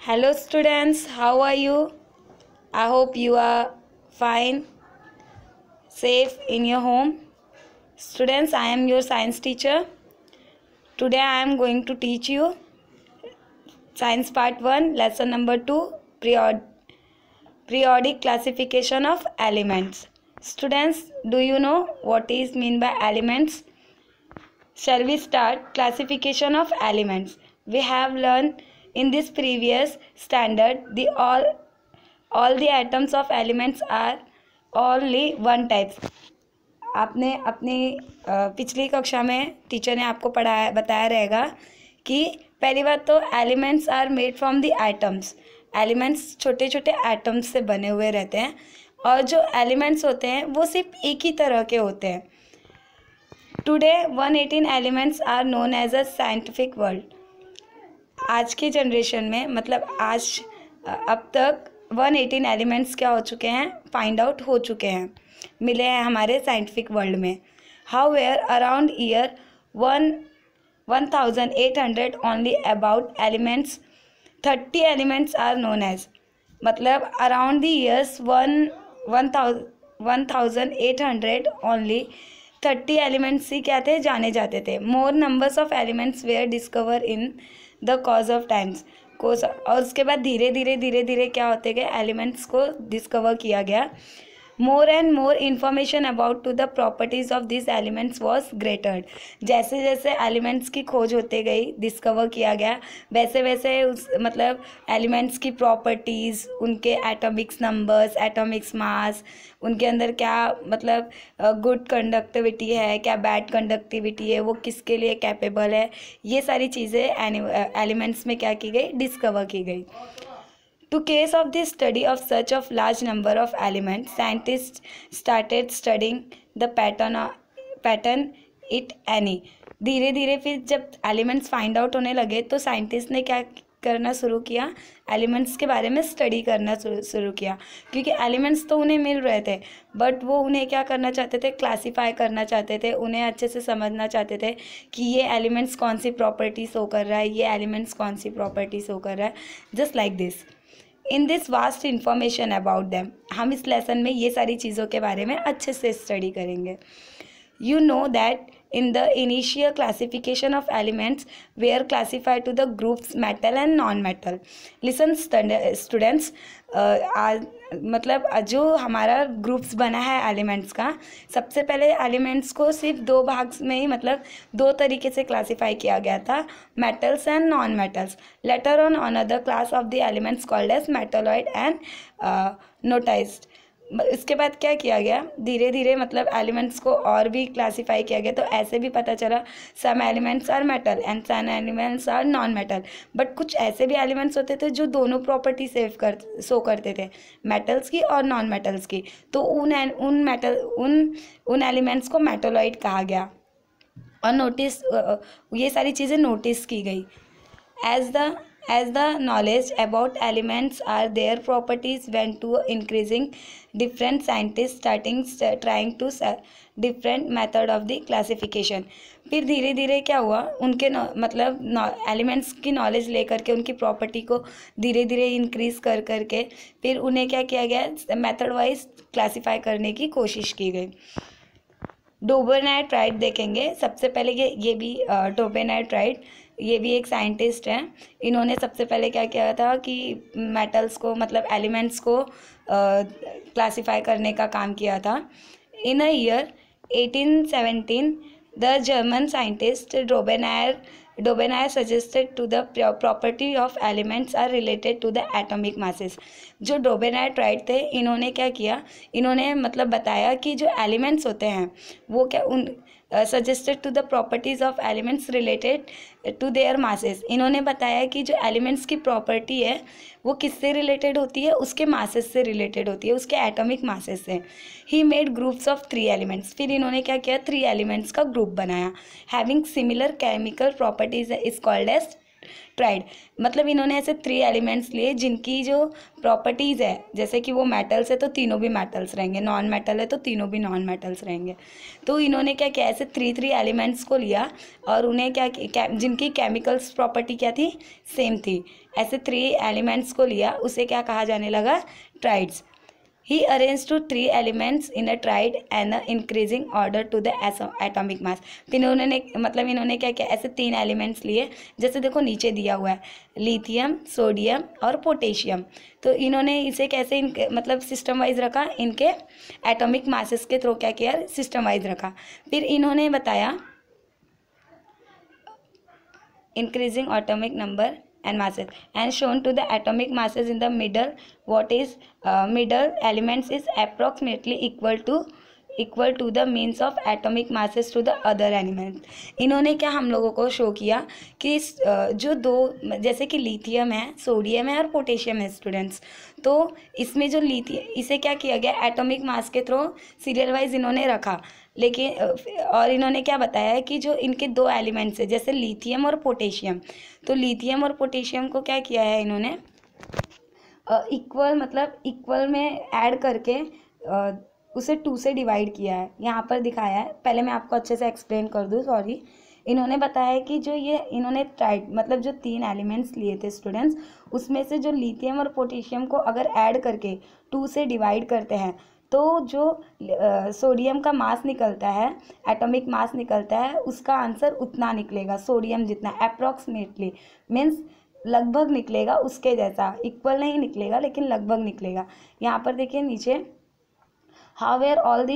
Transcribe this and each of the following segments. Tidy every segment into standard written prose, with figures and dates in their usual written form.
Hello students, how are you? I hope you are fine, safe in your home. Students, I am your science teacher. Today I am going to teach you Science Part 1, Lesson number 2, Periodic Classification of Elements. Students, do you know what is mean by elements? Shall we start classification of elements? We have learned in this previous standard the all the atoms of elements are only one type. आपने अपनी पिछली कक्षा में teacher ने आपको बताया रहेगा कि पहली बात तो elements are made from the atoms. Elements छोटे छोटे एटम्स से बने हुए रहते हैं और जो एलिमेंट्स होते हैं वो सिर्फ एक ही तरह के होते हैं. Today 118 elements are known as a scientific world. आज की जनरेशन में मतलब आज अब तक 118 एलिमेंट्स क्या हो चुके हैं, फाइंड आउट हो चुके हैं, मिले हैं हमारे साइंटिफिक वर्ल्ड में. However around year 1800 only about elements 30 elements are known as. मतलब around the years 1800 only 30 elements ही क्या थे, जाने जाते थे. More numbers of elements were discover in the course of times. और उसके बाद धीरे धीरे क्या होते गए, एलिमेंट्स को डिस्कवर किया गया. More and more information about to the properties of this elements was gathered. जैसे जैसे एलिमेंट्स की खोज होते गई, डिस्कवर किया गया, वैसे वैसे उस मतलब एलिमेंट्स की प्रॉपर्टीज़, उनके एटॉमिक्स नंबर्स, एटॉमिक्स मास, उनके अंदर क्या मतलब गुड कंडक्टिविटी है, क्या बैड कंडक्टिविटी है, वो किसके लिए कैपेबल है, ये सारी चीज़ें एलिमेंट्स में क्या की गई, डिस्कवर की गई. To case of the study of such of large number of elements, scientists started studying the pattern it any. धीरे धीरे फिर जब एलिमेंट्स फाइंड आउट होने लगे तो साइंटिस्ट ने क्या करना शुरू किया, एलिमेंट्स के बारे में स्टडी करना शुरू किया. क्योंकि एलिमेंट्स तो उन्हें मिल रहे थे बट वो उन्हें क्या करना चाहते थे, क्लासीफाई करना चाहते थे, उन्हें अच्छे से समझना चाहते थे कि ये एलिमेंट्स कौन सी प्रॉपर्टी शो कर रहा है, ये एलिमेंट्स कौन सी प्रॉपर्टी शो कर रहा है. Just like this in this vast information about them. हम इस लेसन में ये सारी चीज़ों के बारे में अच्छे से स्टडी करेंगे. You know that in the initial classification of elements were classified to the groups metal and non-metal. Listen students, मतलब जो हमारा ग्रुप्स बना है एलिमेंट्स का, सबसे पहले एलिमेंट्स को सिर्फ दो भाग में ही मतलब दो तरीके से क्लासिफाई किया गया था, metals and non metals. Later on another class of the elements called as metalloid and noticed. इसके बाद क्या किया गया, धीरे धीरे मतलब एलिमेंट्स को और भी क्लासिफाई किया गया. तो ऐसे भी पता चला some elements are metal and some elements are non metal. But कुछ ऐसे भी एलिमेंट्स होते थे जो दोनों प्रॉपर्टी शो करते थे, मेटल्स की और नॉन मेटल्स की. तो उन एलिमेंट्स को मेटलॉइड कहा गया और नोटिस ये सारी चीज़ें नोटिस की गई. As the knowledge about elements are their properties went to increasing, different scientists trying to different method of the classification. फिर धीरे धीरे क्या हुआ, उनके मतलब एलिमेंट्स की नॉलेज लेकर के उनकी प्रॉपर्टी को धीरे धीरे इंक्रीज कर करके फिर उन्हें क्या किया गया, मेथड वाइज क्लासीफाई करने की कोशिश की गई. डोबेनाइट देखेंगे सबसे पहले. ये भी डोबेनाइट ये भी एक साइंटिस्ट हैं. इन्होंने सबसे पहले क्या किया था कि मेटल्स को मतलब एलिमेंट्स को क्लासिफाई करने का काम किया था. In a year 1817 the German scientist Dobereiner suggested to the property of elements are related to the atomic masses. जो डोबेनाइट थे, इन्होंने क्या किया, इन्होंने मतलब बताया कि जो एलिमेंट्स होते हैं वो क्या suggested to the properties of elements related to their masses. इन्होंने बताया कि जो एलिमेंट्स की प्रॉपर्टी है वो किससे रिलेटेड होती है, उसके मासेस से रिलेटेड होती है, उसके एटॉमिक मासेस से. He made groups of 3 elements. फिर इन्होंने क्या किया, 3 एलिमेंट्स का ग्रुप बनाया. Having similar chemical properties is called as triad, मतलब इन्होंने ऐसे 3 एलिमेंट्स लिए जिनकी जो प्रॉपर्टीज़ है, जैसे कि वो मेटल्स है तो तीनों भी मेटल्स रहेंगे, नॉन मेटल है तो तीनों भी नॉन मेटल्स रहेंगे। तो इन्होंने क्या किया, ऐसे 3 एलिमेंट्स को लिया और उन्हें जिनकी केमिकल्स प्रॉपर्टी क्या थी, सेम थी, ऐसे 3 एलिमेंट्स को लिया, उसे क्या कहा जाने लगा, triads. He arranged to 3 elements in a triad and increasing order to the atomic mass। फिर इन्होंने क्या किया, ऐसे 3 एलिमेंट्स लिए, जैसे देखो नीचे दिया हुआ है, लिथियम, सोडियम और पोटेशियम। तो इन्होंने इसे कैसे मतलब सिस्टम वाइज रखा, इनके एटॉमिक मासेस के थ्रू क्या किया, सिस्टम वाइज रखा। फिर इन्होंने बताया increasing atomic number and masses and shown to the atomic masses in the middle, what is middle elements is approximately equal to the means of atomic masses to the other elements। इन्होंने क्या हम लोगों को show किया कि जो दो, जैसे कि लिथियम है, सोडियम है और पोटेशियम है स्टूडेंट्स, तो इसमें जो इसे क्या किया गया, एटॉमिक मास के थ्रू सीरियल वाइज इन्होंने रखा। लेकिन और इन्होंने क्या बताया है कि जो इनके 2 एलिमेंट्स है, जैसे लिथियम और पोटेशियम, तो लिथियम और पोटेशियम को क्या किया है इन्होंने, इक्वल में ऐड करके उसे 2 से डिवाइड किया है, यहाँ पर दिखाया है। पहले मैं आपको अच्छे से एक्सप्लेन कर दूँ, सॉरी। इन्होंने बताया है कि जो ये इन्होंने ट्राइड मतलब जो 3 एलिमेंट्स लिए थे स्टूडेंट्स, उसमें से जो लिथियम और पोटेशियम को अगर ऐड करके 2 से डिवाइड करते हैं तो जो सोडियम का मास निकलता है, एटॉमिक मास निकलता है, उसका आंसर उतना निकलेगा, सोडियम जितना, अप्रॉक्सीमेटली मीन्स लगभग निकलेगा, उसके जैसा, इक्वल नहीं निकलेगा लेकिन लगभग निकलेगा। यहाँ पर देखिए नीचे, however all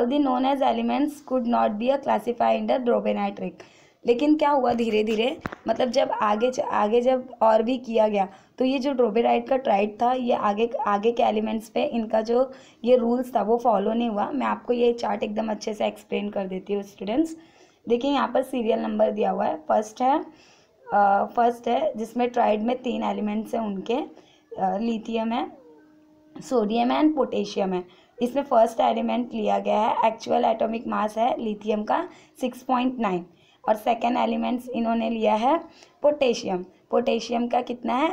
the known as elements could not be a classified in the Dobereiner triad. लेकिन क्या हुआ, धीरे धीरे मतलब जब आगे जब और भी किया गया, तो ये जो ड्रोबेराइट का ट्राइड था, ये आगे के एलिमेंट्स पे इनका जो ये रूल्स था वो फॉलो नहीं हुआ। मैं आपको ये चार्ट एकदम अच्छे से एक्सप्लेन कर देती हूँ स्टूडेंट्स। देखिए यहाँ पर सीरियल नंबर दिया हुआ है, फर्स्ट है जिसमें ट्राइड में 3 एलिमेंट्स हैं उनके, लिथियम है, सोडियम है एंड पोटेशियम है। इसमें फर्स्ट एलिमेंट लिया गया है, एक्चुअल एटॉमिक मास है लिथियम का 6.9, और सेकेंड एलिमेंट्स इन्होंने लिया है पोटेशियम का कितना है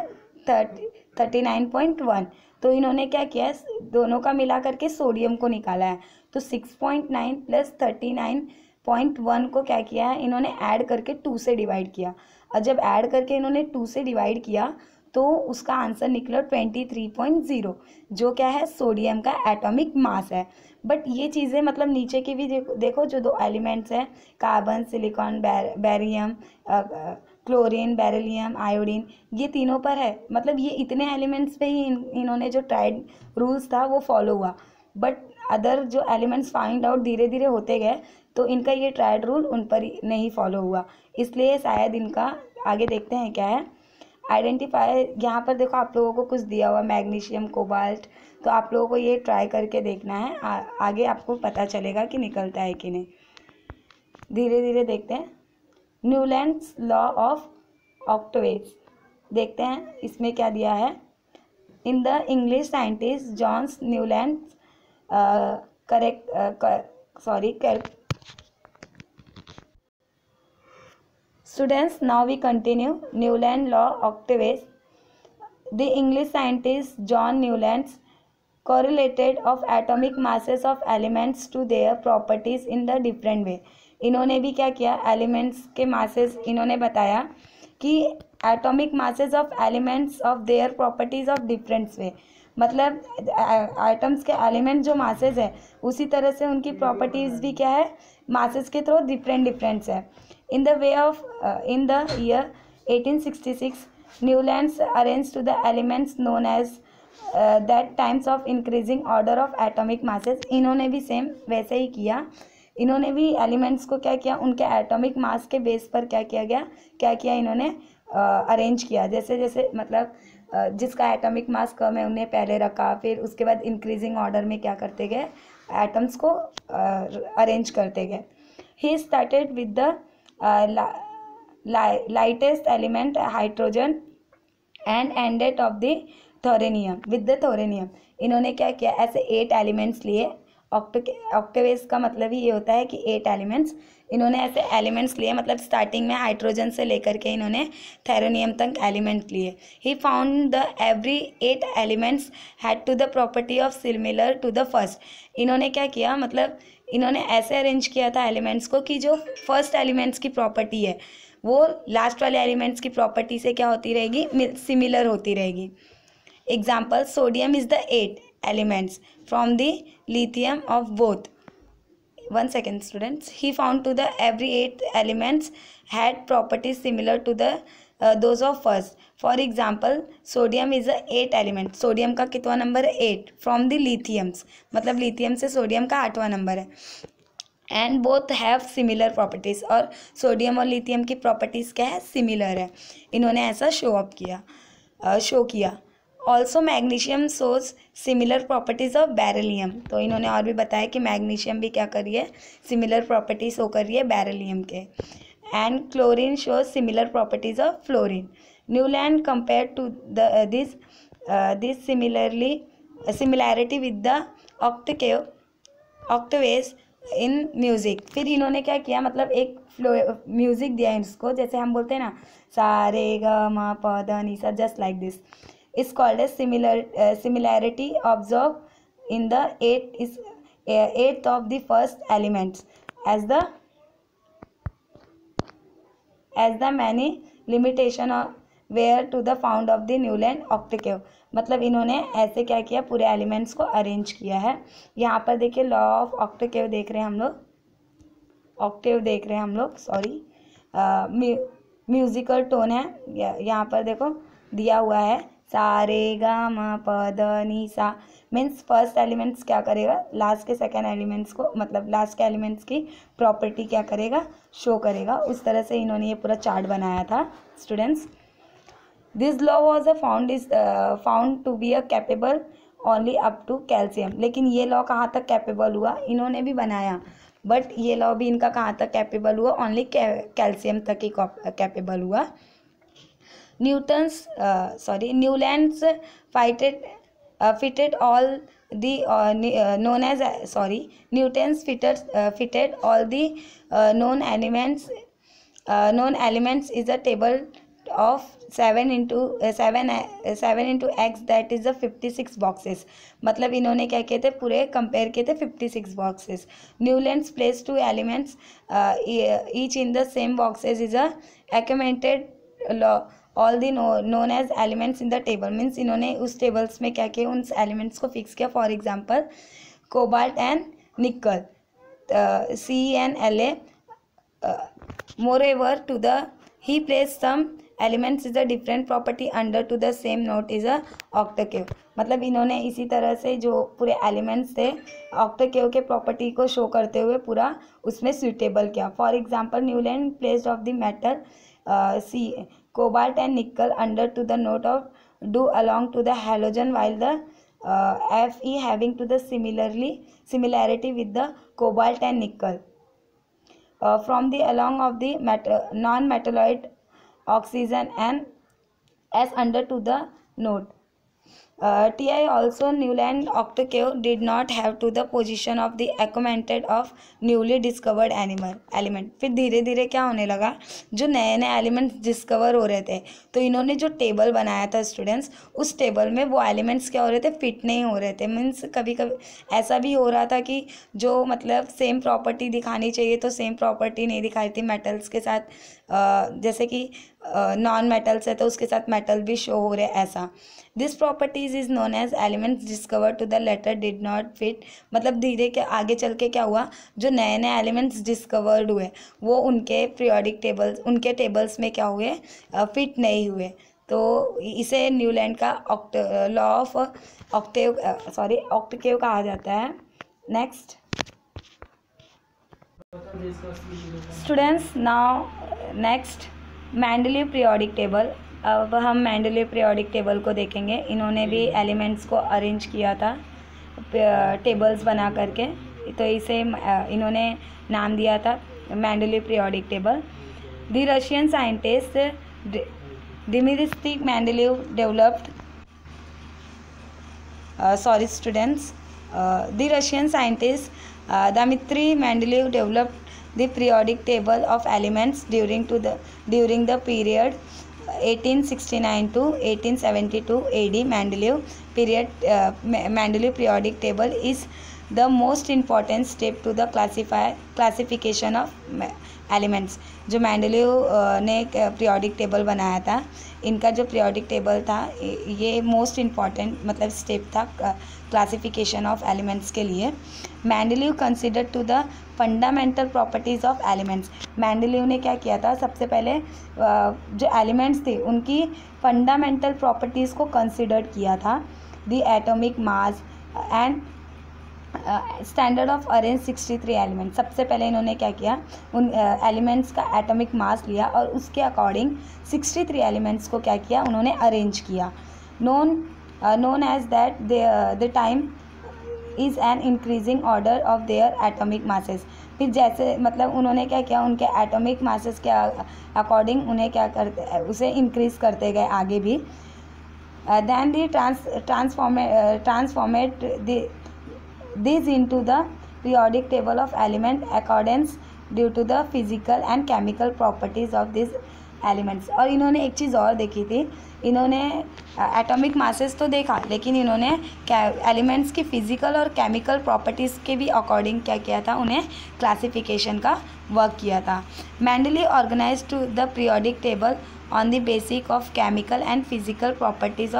39.1। तो इन्होंने क्या किया है, दोनों का मिला करके सोडियम को निकाला है, तो 6.9 प्लस 39.1 को क्या किया है इन्होंने ऐड करके 2 से डिवाइड किया, और जब ऐड करके इन्होंने 2 से डिवाइड किया तो उसका आंसर निकला 23.0, जो क्या है सोडियम का एटॉमिक मास है। बट ये चीज़ें मतलब नीचे की भी देखो जो 2 एलिमेंट्स हैं, carbon, silicon, barium, chlorine, beryllium, iodine, ये तीनों पर है, मतलब ये इतने एलिमेंट्स पे ही इन्होंने जो ट्राइड रूल्स था वो फॉलो हुआ। बट अदर जो एलिमेंट्स फाइंड आउट धीरे धीरे होते गए, तो इनका ये ट्राइड रूल उन पर नहीं फॉलो हुआ, इसलिए शायद इनका आगे देखते हैं क्या है आइडेंटिफाई। यहाँ पर देखो आप लोगों को कुछ दिया हुआ, मैग्नीशियम, कोबाल्ट, तो आप लोगों को ये ट्राई करके देखना है, आगे आपको पता चलेगा कि निकलता है कि नहीं। धीरे धीरे देखते हैं। न्यूलैंड्स लॉ ऑफ ऑक्टेवेज, देखते हैं इसमें क्या दिया है। In the English scientist Johns Newland Students, now we continue. Newland law octaves. The English scientist John Newland correlated of atomic masses of elements to their properties in the different way। इन्होंने भी क्या किया, elements के masses इन्होंने बताया कि atomic masses of elements of their properties of different way, मतलब items के एलिमेंट जो मासेस है उसी तरह से उनकी प्रॉपर्टीज भी क्या है मासेस के थ्रू डिफरेंट्स है। In the year 1866, Newlands arranged to the elements known as that times of increasing order of atomic masses। इन्होंने भी सेम वैसे ही किया, इन्होंने भी एलिमेंट्स को क्या किया, उनके एटॉमिक मास के बेस पर क्या किया इन्होंने अरेंज किया, जैसे जैसे मतलब जिसका एटॉमिक मास कम है उन्हें पहले रखा, फिर उसके बाद इंक्रीजिंग ऑर्डर में क्या करते गए, एटम्स को अरेंज करते गए। He started with the lightest element hydrogen and ended of the thorium with the thorium. इन्होंने क्या किया, ऐसे 8 एलिमेंट्स लिए ऑक्टेवेज का मतलब ही ये होता है कि 8 एलिमेंट्स। इन्होंने ऐसे एलिमेंट्स लिए, मतलब स्टार्टिंग में हाइड्रोजन से लेकर के इन्होंने थेरोनियम तक एलिमेंट लिए। He found the every 8 elements had to the property of similar to the first. इन्होंने क्या किया, मतलब इन्होंने ऐसे अरेंज किया था एलिमेंट्स को कि जो फर्स्ट एलिमेंट्स की प्रॉपर्टी है वो लास्ट वाले एलिमेंट्स की प्रॉपर्टी से क्या होती रहेगी, सिमिलर होती रहेगी। Example, sodium is the 8 elements from the lithium of both. One second students. He found to the every 8 elements had properties similar to the those of first. For example, sodium is a 8 element. Sodium का कितवा number है, 8 from the lithiums, मतलब lithium से sodium का 8वां number है। And both have similar properties, और sodium और lithium की प्रॉपर्टीज़ क्या है, सिमिलर है। इन्होंने ऐसा शो किया। Also magnesium shows similar properties of beryllium. तो इन्होंने और भी बताया कि मैग्नीशियम भी क्या कर रही है, सिमिलर प्रॉपर्टीज शो कर रही है बेरिलियम के। And chlorine shows similar properties of fluorine. Newland compare to this similarity with the octaves in music. फिर इन्होंने क्या किया, मतलब एक म्यूज़िक दिया इसको, जैसे हम बोलते हैं ना सा रे ग म प द नि सा, just like this is called as similarity observed in the eighth of the first elements as the many limitation were to the found of the Newland octave। मतलब इन्होंने ऐसे क्या किया, पूरे एलिमेंट्स को अरेंज किया है। यहाँ पर देखिए लॉ ऑफ ऑक्टेव देख रहे हैं हम लोग, सॉरी म्यूजिकल टोन है, यहाँ पर देखो दिया हुआ है सा रे ग म प द नि सा। मीन्स फर्स्ट एलिमेंट्स क्या करेगा, लास्ट के सेकेंड एलिमेंट्स को, मतलब लास्ट के एलिमेंट्स की प्रॉपर्टी क्या करेगा, शो करेगा। उस तरह से इन्होंने ये पूरा चार्ट बनाया था students. This law was found to be a capable only up to calcium. लेकिन ये लॉ कहाँ तक कैपेबल हुआ, इन्होंने भी बनाया, बट ये लॉ भी इनका कहाँ तक कैपेबल हुआ, ओनली कैल्शियम तक ही कैपेबल हुआ। Newlands fitted all the Newton's fitted all the known elements is a table of 7 into x, that is the 56 boxes। मतलब इन्होंने क्या किए थे, पूरे कंपेयर किए थे 56 boxes। Newlands placed 2 elements each in the same boxes is a accumulated all the known as elements in the table. Means इन्होंने उस टेबल्स में क्या किया, उन एलिमेंट्स को फिक्स किया। For example cobalt and nickel, CnLa। Moreover to the he place some elements is a different property under to the same note is a octave. मतलब इन्होंने इसी तरह से जो पूरे एलिमेंट्स थे ऑक्टेव के प्रॉपर्टी को शो करते हुए पूरा उसमें सुटेबल किया। For example Newland placed of the metal cobalt and nickel under to the note of do along to the halogen, while the Fe having to the similarity with the cobalt and nickel from the along of the non-metalloid oxygen and S under to the note। Ti also Newland octave did not have to the position of the augmented of newly discovered element। फिर धीरे धीरे क्या होने लगा, जो नए नए elements discover हो रहे थे, तो इन्होंने जो टेबल बनाया था स्टूडेंट्स, उस टेबल में वो एलिमेंट्स क्या हो रहे थे, फिट नहीं हो रहे थे। मीन्स कभी कभी ऐसा भी हो रहा था कि जो मतलब सेम प्रॉपर्टी दिखानी चाहिए तो सेम प्रॉपर्टी नहीं दिखाई थी मेटल्स के साथ, जैसे कि नॉन मेटल्स है तो उसके साथ मेटल भी शो हो रहे हैं, ऐसा। This properties is known as elements discover to the later did not fit. मतलब धीरे के आगे चल के क्या हुआ, जो नए नए एलिमेंट्स डिस्कवर्ड हुए वो उनके पीरियोडिक टेबल्स, उनके टेबल्स में क्या हुए, फिट नहीं हुए। तो इसे न्यूलैंड का लॉ ऑफ ऑक्टेव कहा जाता है। Next students, now next Mendeleev periodic table. अब हम मेंडलीव पीरियोडिक टेबल को देखेंगे। इन्होंने भी एलिमेंट्स को अरेंज किया था टेबल्स बना करके, तो इसे इन्होंने नाम दिया था Mendeleev periodic table. The Russian scientist Dmitri Mendeleev developed The Russian scientist Dmitry Mendeleev developed the periodic table of elements during the period 1869 to 1872 AD. Mendeleev periodic table is the most important step to the classification of elements. जो Mendeleev ने periodic table बनाया था, इनका जो periodic table था ये most important मतलब step था क्लासिफिकेशन ऑफ एलिमेंट्स के लिए। Mendeleev consider to the fundamental properties of elements. Mendeleev ने क्या किया था, सबसे पहले जो एलिमेंट्स थे उनकी फंडामेंटल प्रॉपर्टीज़ को कंसिडर किया था। The atomic mass and standard of arrange 63 element. सबसे पहले इन्होंने क्या किया, उन एलिमेंट्स का एटॉमिक मास लिया और उसके अकॉर्डिंग 63 एलिमेंट्स को क्या किया, उन्होंने अरेंज किया। Known as that the time is an increasing order of their atomic masses. फिर जैसे मतलब उन्होंने क्या किया, उनके एटॉमिक मासेस के अकॉर्डिंग उन्हें क्या करते उसे इंक्रीज करते गए आगे भी। Then the transformed these into the periodic table of element accordance due to the physical and chemical properties of these elements। और इन्होंने एक चीज़ और देखी थी, इन्होंने एटॉमिक मासेस तो देखा लेकिन इन्होंने एलिमेंट्स की फिजिकल और केमिकल प्रॉपर्टीज़ के भी अकॉर्डिंग क्या किया था, उन्हें क्लासिफिकेशन का वर्क किया था। Mendeleev organize to the periodic table on the basic of chemical and physical properties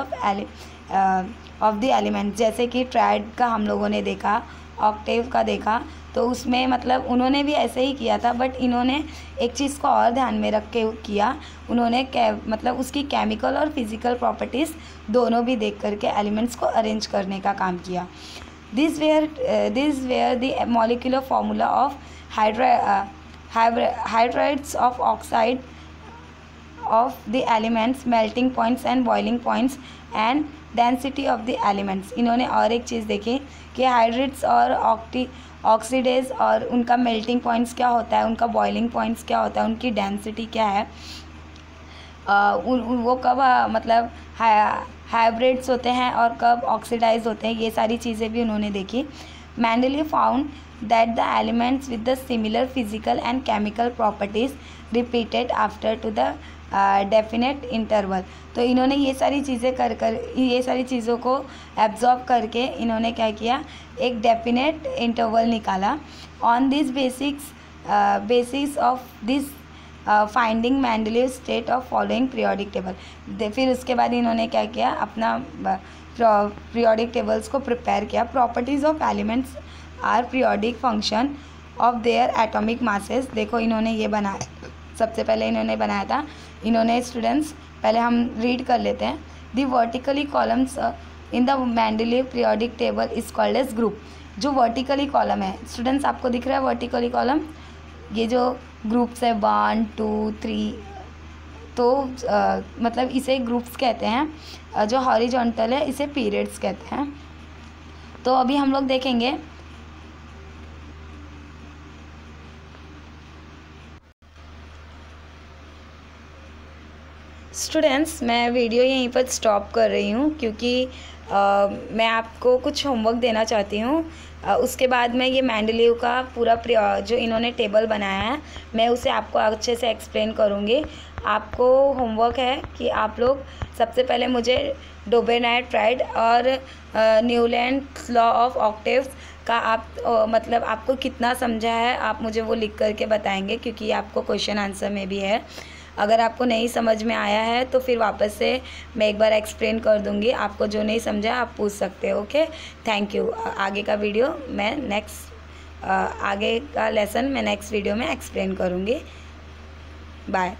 of the element. जैसे कि ट्राइड का हम लोगों ने देखा, ऑक्टेव का देखा, तो उसमें मतलब उन्होंने भी ऐसे ही किया था, बट इन्होंने एक चीज़ को और ध्यान में रख के किया, उन्होंने मतलब उसकी केमिकल और फिजिकल प्रॉपर्टीज़ दोनों भी देख करके एलिमेंट्स को अरेंज करने का काम किया। This where the molecular formula of hydrides of oxide of the elements, melting points and boiling points and density of the elements। इन्होंने और एक चीज़ देखी कि हाइड्रेट्स और ऑक्सीडेज और उनका मेल्टिंग पॉइंट्स क्या होता है, उनका बॉइलिंग पॉइंट्स क्या होता है, उनकी डेंसिटी क्या है, वो कब मतलब हाइब्रिड्स होते हैं और कब ऑक्सीडाइज होते हैं, ये सारी चीज़ें भी उन्होंने देखी। Mendeleev found that the elements with the similar physical and chemical properties repeated after to the definite interval। तो इन्होंने ये सारी चीज़ें ये सारी चीज़ों को एब्जॉर्ब करके इन्होंने क्या किया, एक डेफिनेट इंटरवल निकाला। On this basis of this finding Mendeleev state of following periodic table. फिर उसके बाद इन्होंने क्या किया, अपना पीरियोडिक टेबल्स को प्रिपेयर किया। Properties of elements are periodic function of their atomic masses. देखो इन्होंने ये बनाया, सबसे पहले इन्होंने बनाया था, इन्होंने स्टूडेंट्स पहले हम रीड कर लेते हैं। The vertically columns in the Mendeleev periodic table is called as group. जो वर्टिकली कॉलम है स्टूडेंट्स, आपको दिख रहा है वर्टिकली कॉलम, ये जो ग्रुप्स है 1 2 3, तो मतलब इसे ग्रुप्स कहते हैं। जो हॉरिजॉन्टल है इसे पीरियड्स कहते हैं। तो अभी हम लोग देखेंगे स्टूडेंट्स, मैं वीडियो यहीं पर स्टॉप कर रही हूँ क्योंकि मैं आपको कुछ होमवर्क देना चाहती हूँ। उसके बाद मैं ये मेंडलीव का पूरा जो इन्होंने टेबल बनाया है मैं उसे आपको अच्छे से एक्सप्लेन करूँगी। आपको होमवर्क है कि आप लोग सबसे पहले मुझे डोबेनाइट ट्राइड और न्यूलैंड्स लॉ ऑफ ऑक्टेव्स का मतलब आपको कितना समझा है आप मुझे वो लिख करके बताएंगे, क्योंकि ये आपको क्वेश्चन आंसर में भी है। अगर आपको नहीं समझ में आया है तो फिर वापस से मैं एक बार एक्सप्लेन कर दूंगी। आपको जो नहीं समझा आप पूछ सकते हो। Okay, thank you. आगे का वीडियो मैं आगे का लेसन मैं नेक्स्ट वीडियो में एक्सप्लेन करूंगी। बाय।